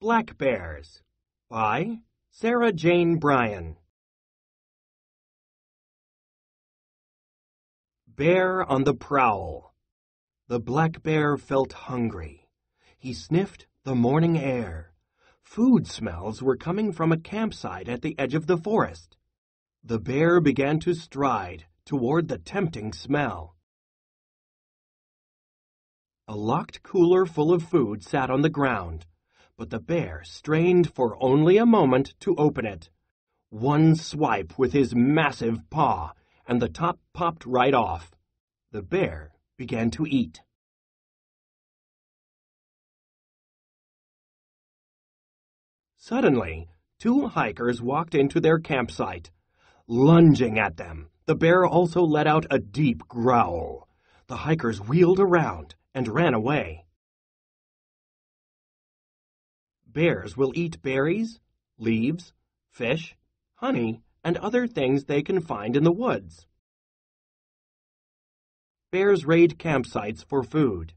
Black Bears by Sarah Jane Bryan. Bear on the Prowl. The black bear felt hungry. He sniffed the morning air. Food smells were coming from a campsite at the edge of the forest. The bear began to stride toward the tempting smell. A locked cooler full of food sat on the ground, but the bear strained for only a moment to open it. One swipe with his massive paw, and the top popped right off. The bear began to eat. Suddenly, two hikers walked into their campsite. Lunging at them, the bear also let out a deep growl. The hikers wheeled around and ran away. Bears will eat berries, leaves, fish, honey, and other things they can find in the woods. Bears raid campsites for food.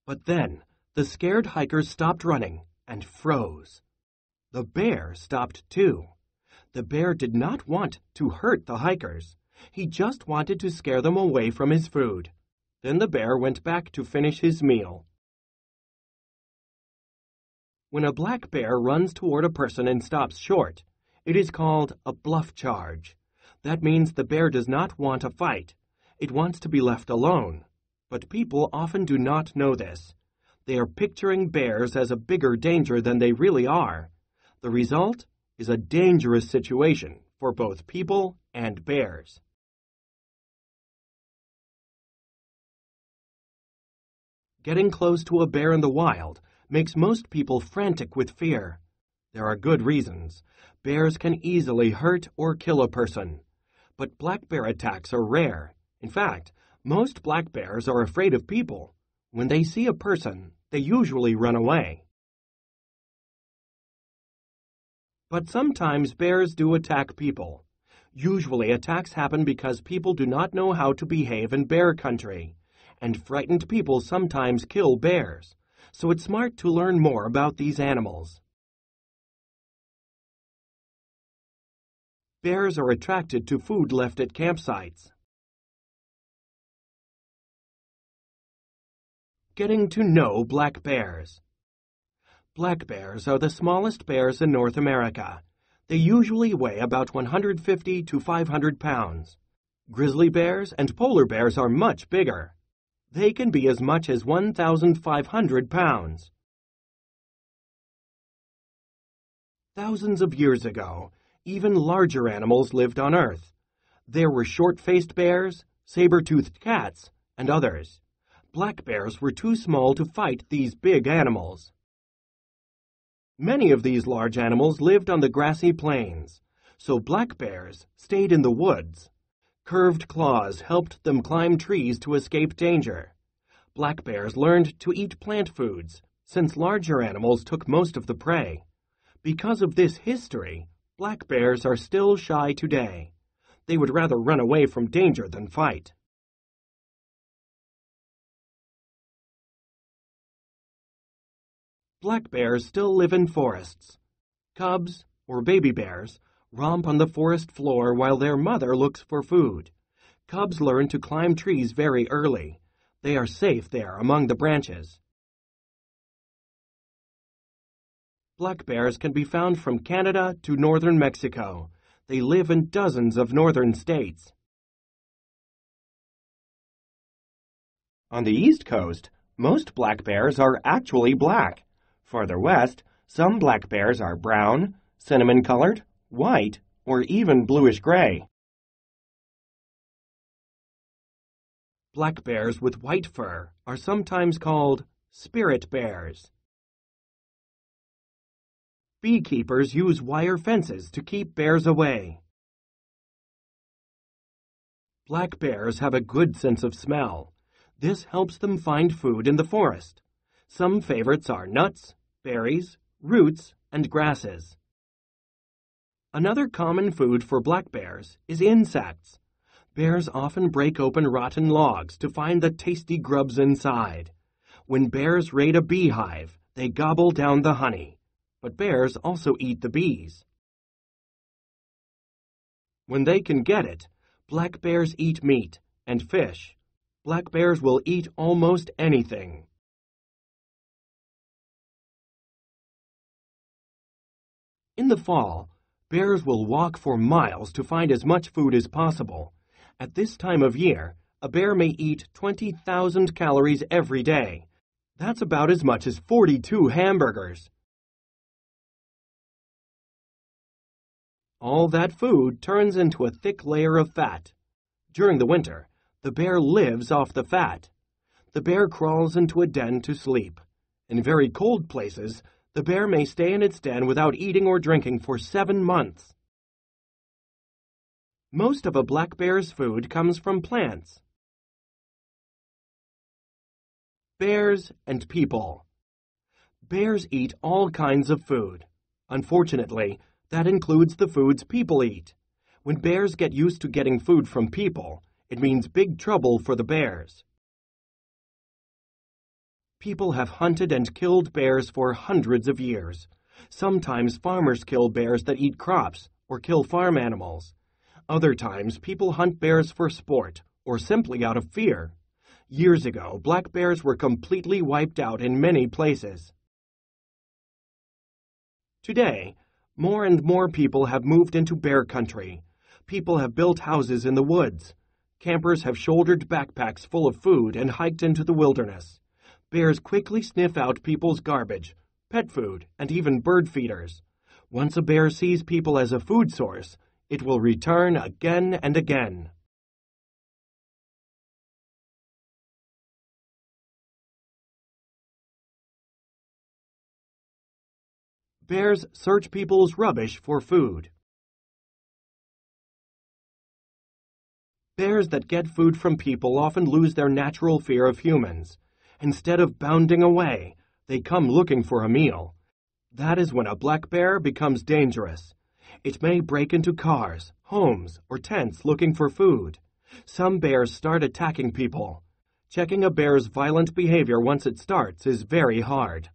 But then, the scared hikers stopped running and froze. The bear stopped too. The bear did not want to hurt the hikers. He just wanted to scare them away from his food. Then the bear went back to finish his meal. When a black bear runs toward a person and stops short, it is called a bluff charge. That means the bear does not want a fight. It wants to be left alone. But people often do not know this. They are picturing bears as a bigger danger than they really are. The result is a dangerous situation for both people and bears. Getting close to a bear in the wild makes most people frantic with fear. There are good reasons. Bears can easily hurt or kill a person. But black bear attacks are rare. In fact, most black bears are afraid of people. When they see a person, they usually run away. But sometimes bears do attack people. Usually attacks happen because people do not know how to behave in bear country. And frightened people sometimes kill bears, so it's smart to learn more about these animals. Bears are attracted to food left at campsites. Getting to know black bears. Black bears are the smallest bears in North America. They usually weigh about 150 to 500 pounds. Grizzly bears and polar bears are much bigger. They can be as much as 1,500 pounds. Thousands of years ago, even larger animals lived on Earth. There were short-faced bears, saber-toothed cats, and others. Black bears were too small to fight these big animals. Many of these large animals lived on the grassy plains, so black bears stayed in the woods. Curved claws helped them climb trees to escape danger. Black bears learned to eat plant foods, since larger animals took most of the prey. Because of this history, black bears are still shy today. They would rather run away from danger than fight. Black bears still live in forests. Cubs, or baby bears, romp on the forest floor while their mother looks for food. Cubs learn to climb trees very early. They are safe there among the branches. Black bears can be found from Canada to northern Mexico. They live in dozens of northern states. On the East Coast, most black bears are actually black. Farther west, some black bears are brown, cinnamon-colored, white, or even bluish-gray. Black bears with white fur are sometimes called spirit bears. Beekeepers use wire fences to keep bears away. Black bears have a good sense of smell. This helps them find food in the forest. Some favorites are nuts, berries, roots, and grasses. Another common food for black bears is insects. Bears often break open rotten logs to find the tasty grubs inside. When bears raid a beehive, they gobble down the honey, but bears also eat the bees. When they can get it, black bears eat meat and fish. Black bears will eat almost anything. In the fall, bears will walk for miles to find as much food as possible. At this time of year, a bear may eat 20,000 calories every day. That's about as much as 42 hamburgers. All that food turns into a thick layer of fat. During the winter, the bear lives off the fat. The bear crawls into a den to sleep. In very cold places, the bear may stay in its den without eating or drinking for 7 months. Most of a black bear's food comes from plants. Bears and people. Bears eat all kinds of food. Unfortunately, that includes the foods people eat. When bears get used to getting food from people, it means big trouble for the bears. People have hunted and killed bears for hundreds of years. Sometimes farmers kill bears that eat crops or kill farm animals. Other times, people hunt bears for sport or simply out of fear. Years ago, black bears were completely wiped out in many places. Today, more and more people have moved into bear country. People have built houses in the woods. Campers have shouldered backpacks full of food and hiked into the wilderness. Bears quickly sniff out people's garbage, pet food, and even bird feeders. Once a bear sees people as a food source, it will return again and again. Bears search people's rubbish for food. Bears that get food from people often lose their natural fear of humans. Instead of bounding away, they come looking for a meal. That is when a black bear becomes dangerous. It may break into cars, homes, or tents looking for food. Some bears start attacking people. Checking a bear's violent behavior once it starts is very hard.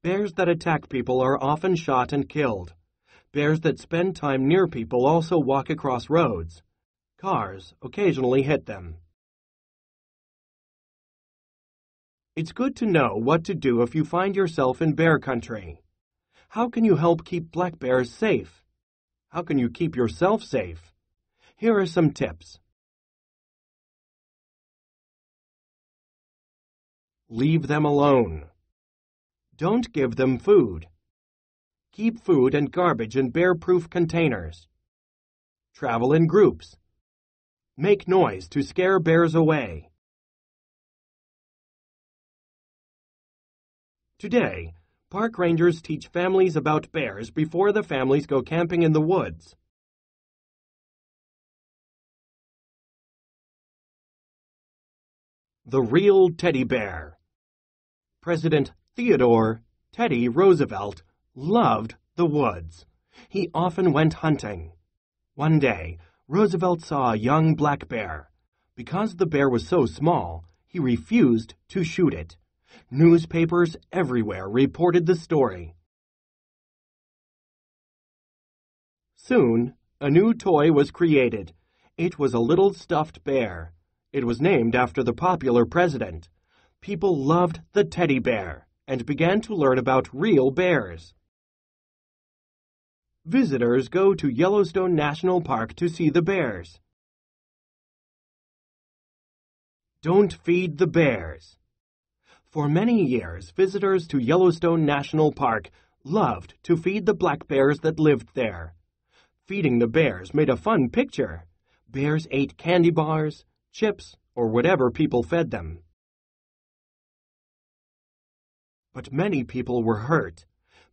Bears that attack people are often shot and killed. Bears that spend time near people also walk across roads. Cars occasionally hit them. It's good to know what to do if you find yourself in bear country. How can you help keep black bears safe? How can you keep yourself safe? Here are some tips. Leave them alone. Don't give them food. Keep food and garbage in bear-proof containers. Travel in groups. Make noise to scare bears away. Today, park rangers teach families about bears before the families go camping in the woods. The real teddy bear. President Theodore Teddy Roosevelt loved the woods. He often went hunting. One day, Roosevelt saw a young black bear. Because the bear was so small, he refused to shoot it. Newspapers everywhere reported the story. Soon, a new toy was created. It was a little stuffed bear. It was named after the popular president. People loved the teddy bear and began to learn about real bears. Visitors go to Yellowstone National Park to see the bears. Don't feed the bears. For many years, visitors to Yellowstone National Park loved to feed the black bears that lived there. Feeding the bears made a fun picture. Bears ate candy bars, chips, or whatever people fed them. But many people were hurt.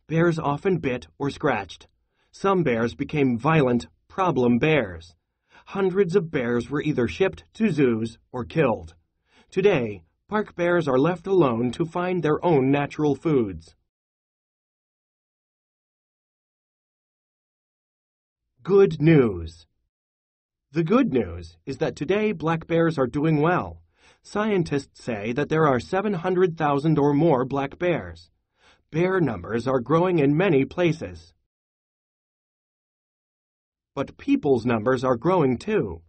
Bears often bit or scratched. Some bears became violent, problem bears. Hundreds of bears were either shipped to zoos or killed. Today, park bears are left alone to find their own natural foods. Good news. The good news is that today black bears are doing well. Scientists say that there are 700,000 or more black bears. Bear numbers are growing in many places. But people's numbers are growing too.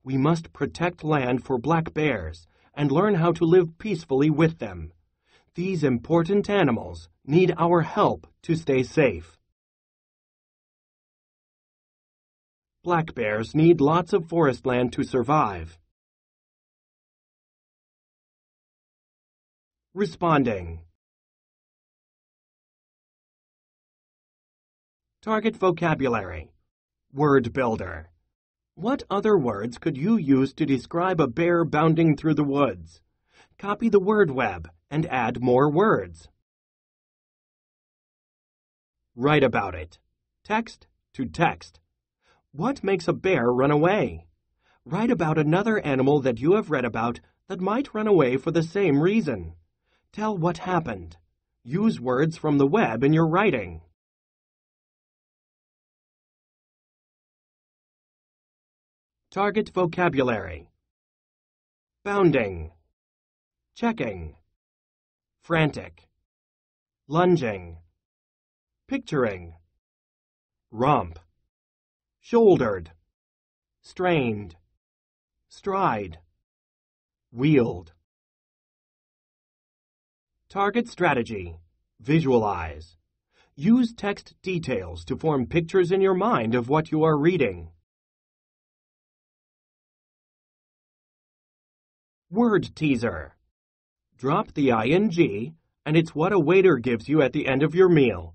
We must protect land for black bears and learn how to live peacefully with them. These important animals need our help to stay safe. Black bears need lots of forest land to survive. Responding. Target vocabulary. Word builder. What other words could you use to describe a bear bounding through the woods? Copy the word web and add more words. Write about it. Text to text. What makes a bear run away? Write about another animal that you have read about that might run away for the same reason. Tell what happened. Use words from the web in your writing. Target vocabulary. Bounding. Checking. Frantic. Lunging. Picturing. Romp. Shouldered. Strained. Stride. Wield. Target strategy. Visualize. Use text details to form pictures in your mind of what you are reading. Word teaser. Drop the ing, and it's what a waiter gives you at the end of your meal.